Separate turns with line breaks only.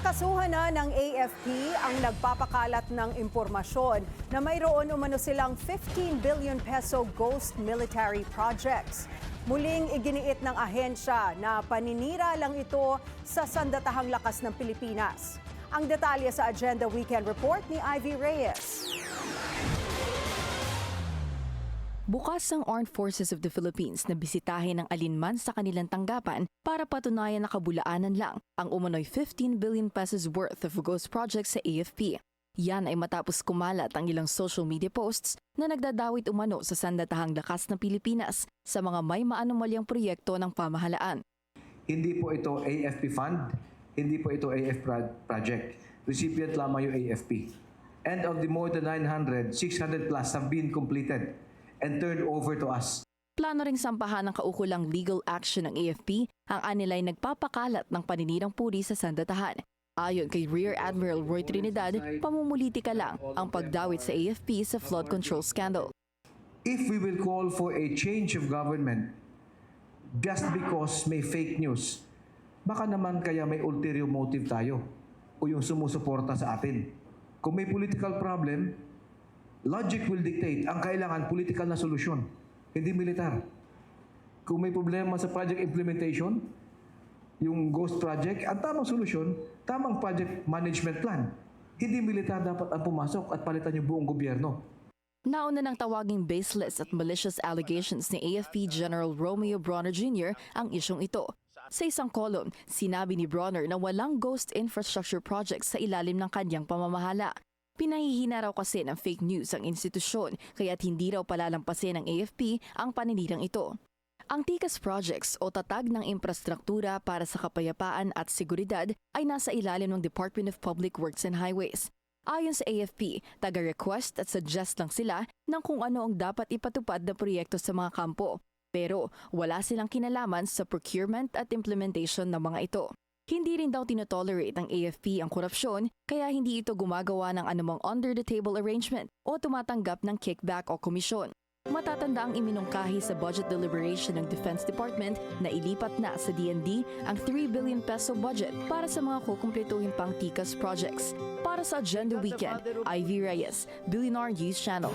Nakasuhan na ng AFP ang nagpapakalat ng impormasyon na mayroon umano silang 15 billion peso ghost military projects. Muling iginiit ng ahensya na paninira lang ito sa sandatahang lakas ng Pilipinas. Ang detalye sa Agenda Weekend Report ni Ivy Reyes.
Bukas ang Armed Forces of the Philippines na bisitahin ng alinman sa kanilang tanggapan para patunayan na kabulaanan lang ang umano'y 15 billion pesos worth of ghost projects sa AFP. Yan ay matapos kumalat ang ilang social media posts na nagdadawit umano sa sandatahang lakas ng Pilipinas sa mga may maanumalyang proyekto ng pamahalaan.
Hindi po ito AFP fund, hindi po ito AFP project. Recipient lamang yung AFP. And of the more than 900, 600 plus have been completed and turned over to us.
Plano ring sampahan ng kaukulang legal action ng AFP ang anilay nagpapakalat ng paninirang puri sa sandatahan. Ayon kay Rear Admiral Roy Trinidad, pamumulitika lang ang pagdawit sa AFP sa flood control scandal.
If we will call for a change of government just because may fake news, baka naman kaya may ulterior motive tayo o yung sumusuporta sa atin. Kung may political problem, logic will dictate ang kailangan political na solusyon, hindi militar. Kung may problema sa project implementation, yung ghost project, ang tamang solusyon, tamang project management plan. Hindi militar dapat ang pumasok at palitan yung buong gobyerno.
Nauna ng tawaging baseless at malicious allegations ni AFP General Romeo Bronner Jr. ang isyong ito. Sa isang kolon, sinabi ni Bronner na walang ghost infrastructure projects sa ilalim ng kanyang pamamahala. Pinahihina raw kasi ng fake news ang institusyon kaya't hindi raw palalampasin ng AFP ang paninirang ito. Ang TICAS projects o tatag ng infrastruktura para sa kapayapaan at seguridad ay nasa ilalim ng Department of Public Works and Highways. Ayon sa AFP, taga-request at suggest lang sila ng kung ano ang dapat ipatupad na proyekto sa mga kampo. Pero wala silang kinalaman sa procurement at implementation ng mga ito. Hindi rin daw tinotolerate ng AFP ang korupsyon kaya hindi ito gumagawa ng anumang under-the-table arrangement o tumatanggap ng kickback o komisyon. Matatanda ang iminungkahi sa budget deliberation ng Defense Department na ilipat na sa DND ang 3 billion peso budget para sa mga kukumpletuhin pang TICAS projects. Para sa Agenda Weekend, Ivy Reyes, Billionaire News Channel.